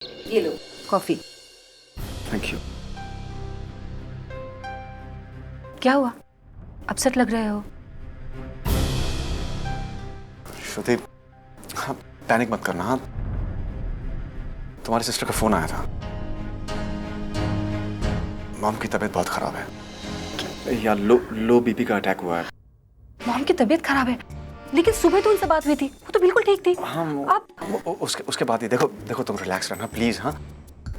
ये लो coffee. Thank you. क्या हुआ, अपसेट लग रहे हो? श्रुति, हाँ, पैनिक मत करना। हाँ, तुम्हारी सिस्टर का फोन आया था। मॉम की तबीयत बहुत खराब है यार, लो बीपी का अटैक हुआ है। मॉम की तबीयत खराब है, लेकिन सुबह तो उनसे बात हुई थी, वो तो बिल्कुल ठीक थी। हाँ, आप उसके बाद ही देखो तुम रिलैक्स रहना प्लीज। हाँ,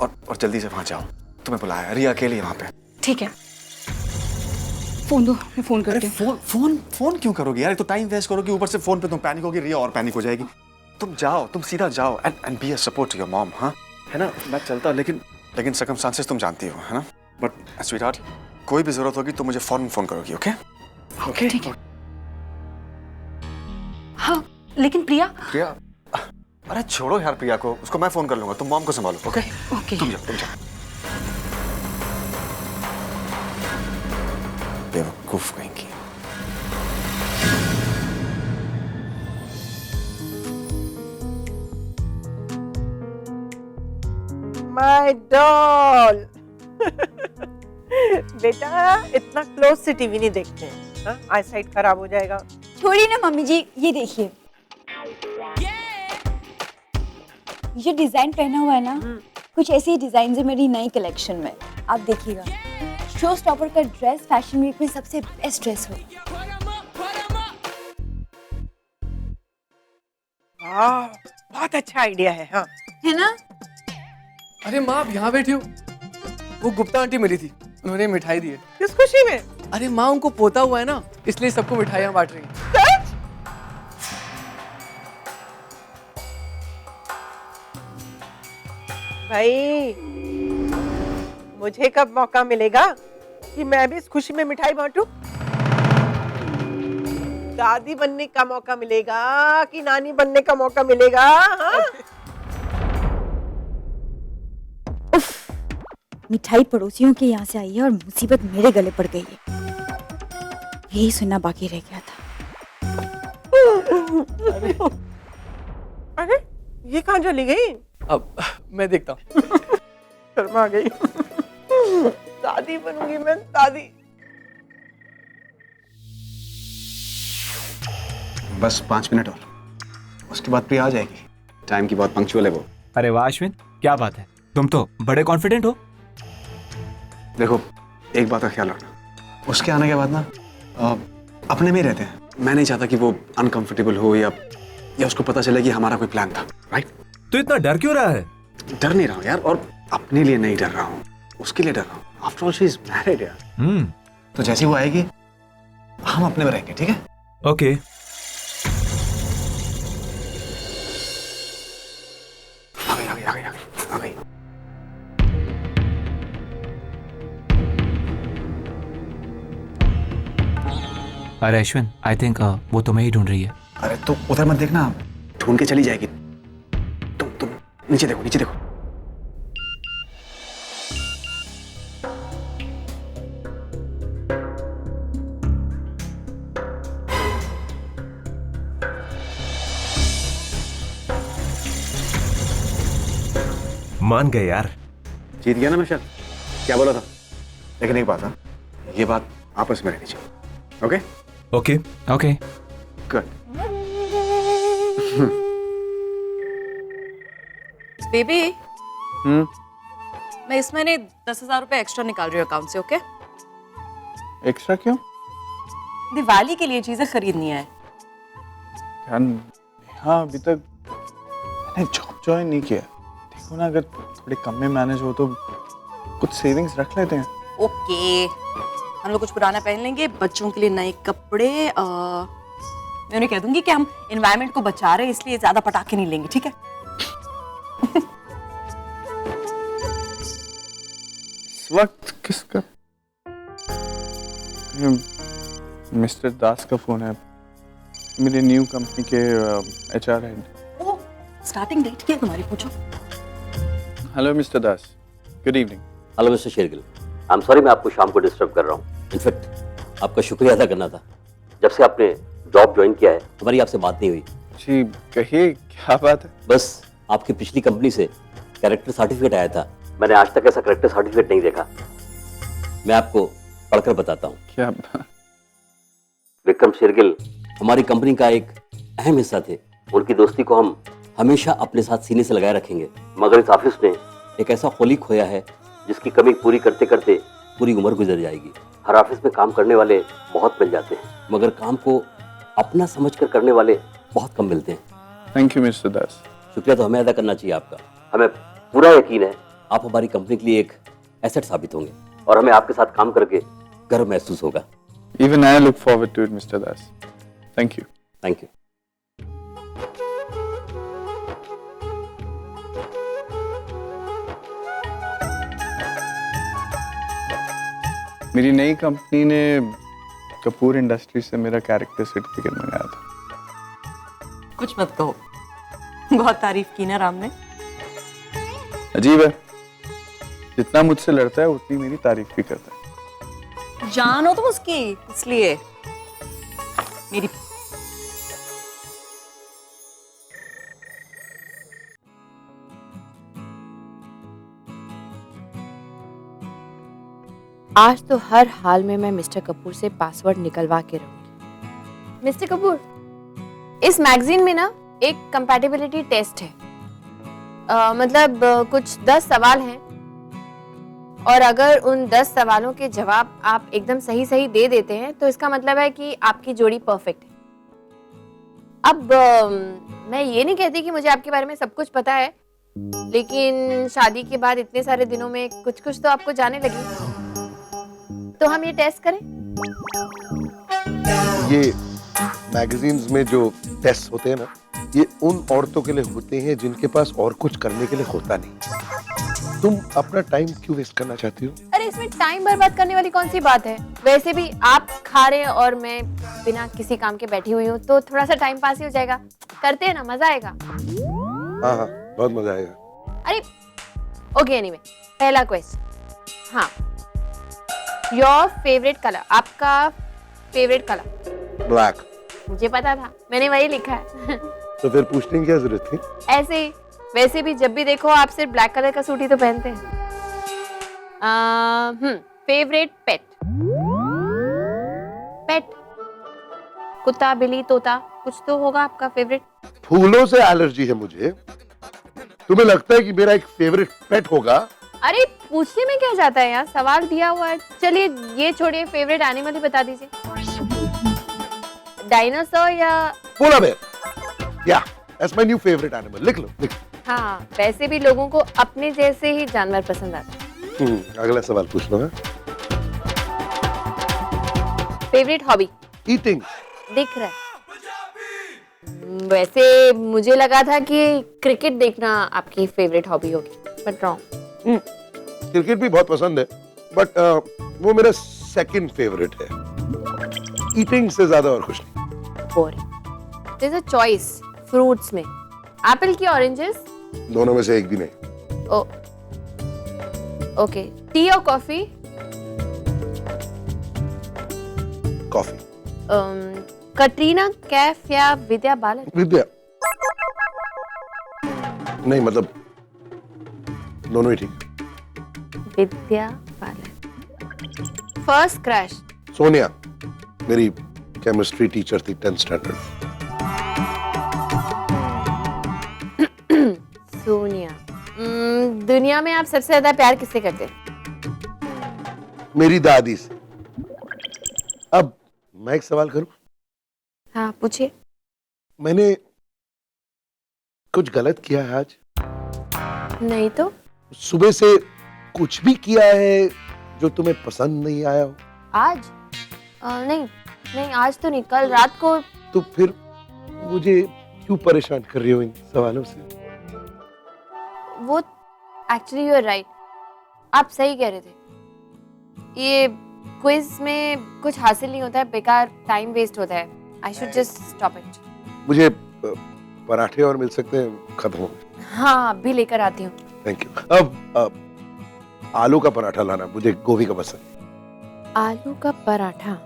और जल्दी से वहां जाओ, तुम्हें बुलाया है, रिया अकेली है वहां पे। ठीक है, फोन दो, मैं फोन करती हूँ। फोन क्यों करोगी यार? तो टाइम वेस्ट करोगी, ऊपर से फोन पे तुम पैनिक होगी, रिया और पैनिक हो जाएगी। तुम जाओ, तुम सीधा जाओ and be a support to your mom. हाँ, है ना? मैं चलता, लेकिन सर्कमस्टांसेस तुम जानती हो, है ना? बट स्वीटहार्ट, कोई भी जरूरत होगी तो मुझे फौरन फोन करोगी। ओके ओके ठीक है। हाँ, लेकिन प्रिया। अरे छोड़ो यार प्रिया को, उसको मैं फोन कर लूंगा, तुम मॉम को संभालो। Okay okay. तुम जाओ। बेवकूफ कहेंगी। My doll. बेटा इतना क्लोज से टीवी नहीं देखते हैं, आई साइट खराब हो जाएगा। छोड़िए ना मम्मी जी, ये देखिए ये डिजाइन पहना हुआ है ना, कुछ ऐसी डिजाइन है मेरी नई कलेक्शन में। आप देखिएगा, शो स्टॉपर का ड्रेस फैशन वीक में सबसे बेस्ट ड्रेस होगा। वाह, बहुत अच्छा आइडिया है। हाँ, है ना? अरे माँ, आप यहाँ बैठी हो? वो गुप्ता आंटी मिली थी, उन्होंने मिठाई दी है। किस खुशी में? अरे माँ, उनको पोता हुआ है ना, इसलिए सबको मिठाइयाँ बांट रही हैं। भाई, मुझे कब मौका मिलेगा कि मैं भी इस खुशी में मिठाई बांटूं? दादी बनने का मौका मिलेगा कि नानी बनने का मौका मिलेगा? हाँ? मिठाई पड़ोसियों के यहाँ से आई है और मुसीबत मेरे गले पड़ गई है, यही सुनना बाकी रह गया था। अरे ये कहाँ चली गई? अब मैं देखता हूँ। शर्मा गई। दादी बनूंगी मैं, दादी। बस 5 मिनट और, उसके बाद प्रिया आ जाएगी। टाइम की बहुत पंक्चुअल है वो। अरे वाह अश्विन, क्या बात है, तुम तो बड़े कॉन्फिडेंट हो। देखो, एक बात का ख्याल रखना, उसके आने के बाद ना अपने में ही रहते हैं। मैं नहीं चाहता कि वो अनकंफर्टेबल हो या उसको पता चले कि हमारा कोई प्लान था। राइट? तो इतना डर क्यों रहा है? डर नहीं रहा हूँ यार, और अपने लिए नहीं डर रहा हूँ, उसके लिए डर रहा हूँ। After all she is married यार। तो जैसी वो आएगी हम अपने में रहेंगे, ठीक है? ओके। आ गई। अरे अश्विन, आई थिंक वो तुम्हें ही ढूंढ रही है। अरे तो उधर मत देखना, ढूंढ के चली जाएगी। तुम नीचे देखो, नीचे देखो। मान गए यार। जीत गया ना मैं शायद, क्या बोला था? लेकिन एक बात है, ये बात आपस में रहनी चाहिए। Okay okay okay. Good. Baby, मैं इस महीने 10,000 रुपए एक्स्ट्रा निकाल रही हूँ अकाउंट से। ओके? एक्स्ट्रा क्यों? दिवाली के लिए चीजें खरीदनी है। हाँ, अभी तक मैंने जॉब ज्वाइन नहीं किया। देखो ना, अगर थोड़े कम में मैनेज हो तो कुछ सेविंग्स रख लेते हैं। ओके, हम लोग कुछ पुराना पहन लेंगे, बच्चों के लिए नए कपड़े। मैं उन्हें कह दूंगी कि हम एनवायरनमेंट को बचा रहे हैं, इसलिए ज्यादा पटाखे नहीं लेंगे। ठीक है? इस वक्त किसका? मिस्टर दास का फोन है, मेरे न्यू कंपनी के HR head. Oh, starting date क्या है तुम्हारी? पूछो। Hello mister Das, good evening. Hello mister Shergill, I am sorry मैं आपको शाम को डिस्टर्ब कर रहा हूँ। इनफैक्ट आपका शुक्रिया अदा करना था। जब से आपने जॉब ज्वाइन किया है हमारी आपसे बात नहीं हुई। जी कहिए, क्या बात है? बस आपकी पिछली कंपनी से कैरेक्टर सर्टिफिकेट आया था। मैंने आज तक ऐसा कैरेक्टर सर्टिफिकेट नहीं देखा। मैं आपको पढ़कर बताता हूँ। क्या? विक्रम शेरगिल हमारी कंपनी का एक अहम हिस्सा थे। उनकी दोस्ती को हम हमेशा अपने साथ सीने से लगाए रखेंगे। मगर इस ऑफिस में एक ऐसा कोलीग खोया है जिसकी कमी पूरी करते करते पूरी उम्र गुजर जाएगी। हर ऑफिस में काम करने वाले बहुत मिल जाते हैं, मगर काम को अपना समझकर करने वाले बहुत कम मिलते हैं। थैंक यू मिस्टर दास। शुक्रिया तो हमें अदा करना चाहिए आपका। हमें पूरा यकीन है आप हमारी कंपनी के लिए एक एसेट साबित होंगे और हमें आपके साथ काम करके गर्व महसूस होगा। Even I look forward to it, Mr. Das. Thank you. Thank you. मेरी नई कंपनी ने कपूर इंडस्ट्री से मेरा कैरेक्टर सर्टिफिकेट मंगाया था। कुछ मत कहो, बहुत तारीफ की ना राम ने। अजीब है, जितना मुझसे लड़ता है उतनी मेरी तारीफ भी करता है। जान हो तुम उसकी, इसलिए मेरी आज तो हर हाल में मैं मिस्टर कपूर से पासवर्ड निकलवा के रहूंगी। मिस्टर कपूर, इस मैगजीन में ना एक कंपैटिबिलिटी टेस्ट है। कुछ 10 सवाल हैं और अगर उन 10 सवालों के जवाब आप एकदम सही सही दे देते हैं तो इसका मतलब है कि आपकी जोड़ी परफेक्ट है। अब मैं ये नहीं कहती कि मुझे आपके बारे में सब कुछ पता है, लेकिन शादी के बाद इतने सारे दिनों में कुछ कुछ तो आपको जाने लगी। तो हम ये टेस्ट करें? ये मैगजीन्स में जो टेस्ट होते हैं ना, ये उन औरतों के लिए होते हैं जिनके पास और कुछ करने के लिए होता नहीं। तुम अपना टाइम क्यों वेस्ट करना चाहती हो? अरे इसमें टाइम बर्बाद करने वाली कौन सी बात है? वैसे भी आप खा रहे हैं और मैं बिना किसी काम के बैठी हुई हूँ, तो थोड़ा सा टाइम पास ही हो जाएगा। करते हैं ना, मजा आएगा। हाँ हाँ, बहुत मजा आएगा। अरे ओके, एनीवे, पहला क्वेश्चन। हाँ, योर फेवरेट कलर, आपका फेवरेट कलर? ब्लैक। मुझे पता था, मैंने वही लिखा है। तो फिर पूछने की क्या जरूरत थी? ऐसे ही, वैसे भी जब भी देखो आप सिर्फ ब्लैक कलर का सूट ही तो पहनते हैं। Favourite pet? पेट कुत्ता, बिल्ली, तोता, कुछ तो होगा आपका फेवरेट। फूलों से एलर्जी है मुझे। तुम्हें लगता है कि मेरा एक फेवरेट पेट होगा? अरे पूछने में क्या जाता है यार, सवाल दिया हुआ है। चलिए ये छोड़िए, फेवरेट एनिमल ही बता दीजिए। डायनासोर या पोलर बेयर? या that's my new favourite animal. लिख लो, लिख लो। हाँ, वैसे भी लोगों को अपने जैसे ही जानवर पसंद आते हैं। अगला सवाल पूछ लो। है फेवरेट हॉबी? ईटिंग। दिख रहा है। वैसे मुझे लगा था कि क्रिकेट देखना आपकी फेवरेट हॉबी होगी, बट रॉन्ग। क्रिकेट भी बहुत पसंद है, बट वो मेरा सेकंड फेवरेट है। ईटिंग से ज्यादा और कुछ नहीं। Boring. There is a choice fruits में, एप्पल की ऑरेंजेस? दोनों में से एक भी नहीं। ओ ओके, टी और कॉफी? कॉफी। कटरीना कैफ या विद्या बालन? विद्या। नहीं, मतलब दोनों ही ठीक। विद्या बालन। First crush? सोनिया, मेरी केमिस्ट्री टीचर थी 10th स्टैंडर्ड। सोनिया। दुनिया में आप सबसे ज्यादा प्यार किससे करते हैं? मेरी दादी से। अब मैं एक सवाल करूं? हाँ पूछिए। मैंने कुछ गलत किया है आज? नहीं तो। सुबह से कुछ भी किया है जो तुम्हें पसंद नहीं आया हो? आज नहीं नहीं, आज तो नहीं, कल रात को। तो फिर मुझे क्यों परेशान कर रही हो इन सवालों से? वो एक्चुअली यू आर राइट, आप सही कह रहे थे। ये क्विज में कुछ हासिल नहीं होता है, बेकार टाइम वेस्ट होता है। I should just stop it. मुझे पराठे और मिल सकते हैं? खत्म हो गए। हाँ, अभी लेकर आती हूँ। Thank you. अब आलू का पराठा लाना, मुझे गोभी का पसंद। आलू का पराठा?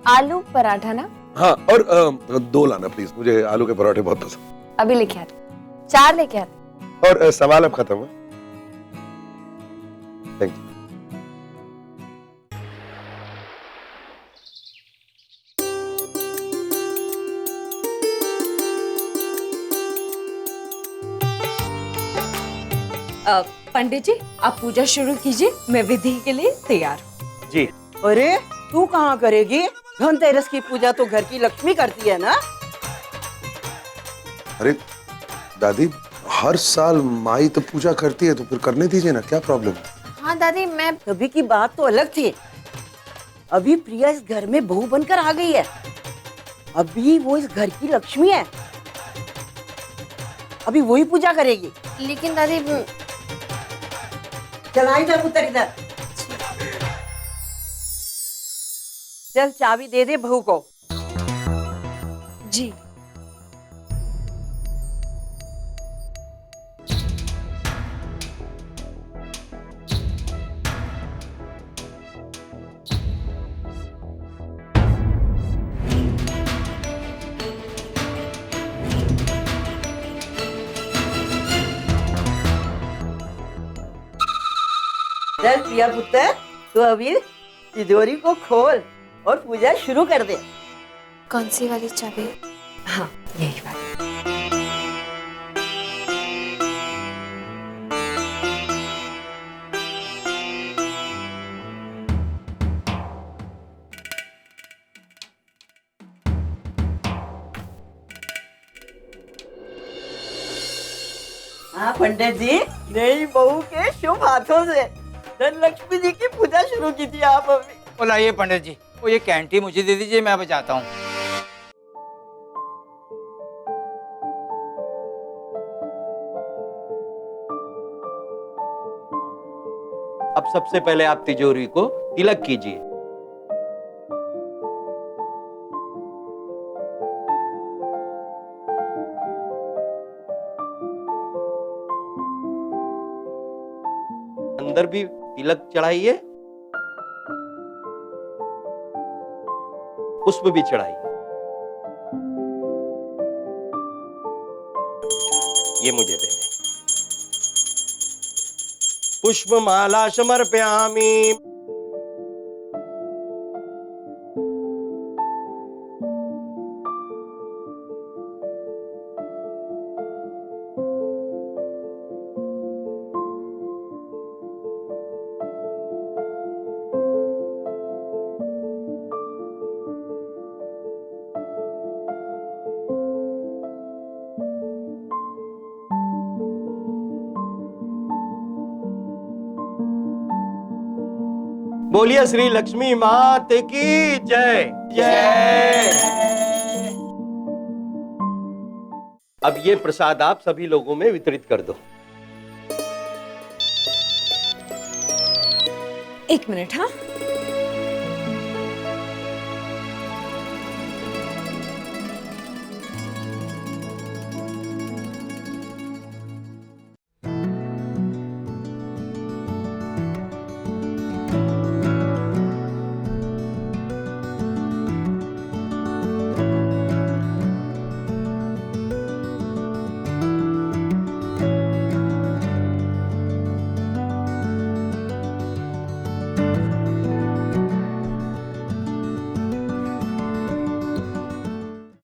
आलू पराठा ना? हाँ, और 2 लाना प्लीज, मुझे आलू के पराठे बहुत पसंद। अभी लेके आते। 4 लेके आते। और सवाल अब खत्म है। Thank you. पंडित जी आप पूजा शुरू कीजिए, मैं विधि के लिए तैयार हूँ। जी। अरे तू कहाँ करेगी? धनतेरस की पूजा तो घर की लक्ष्मी करती है ना। अरे दादी, हर साल माई तो पूजा करती है, तो फिर करने दीजिए ना, क्या प्रॉब्लम है? हाँ दादी, मैं तभी की बात तो अलग थी। अभी प्रिया इस घर में बहू बनकर आ गई है, अभी वो इस घर की लक्ष्मी है, अभी वही पूजा करेगी। लेकिन दादी चल इधर, पुत्र इधर। चल चाबी दे दे बहू को। जी। चल प्रिया पुत्र, तो अभी तिजोरी को खोल और पूजा शुरू कर दे। कौन सी वाली चाबी? हाँ यही बात। हाँ पंडित जी, नई बहू के शुभ हाथों से धन लक्ष्मी जी की पूजा शुरू की थी आप अभी। और लाइए पंडित जी, वो ये कैंटी मुझे दे दीजिए, मैं बजाता हूँ। अब सबसे पहले आप तिजोरी को तिलक कीजिए। अंदर भी तिलक चढ़ाइए, पुष्प भी चढ़ाइए। ये मुझे दे दे। पुष्पमाला समर्पयामि। बोलिए श्री लक्ष्मी मात की जय जय। अब ये प्रसाद आप सभी लोगों में वितरित कर दो। 1 मिनट। हाँ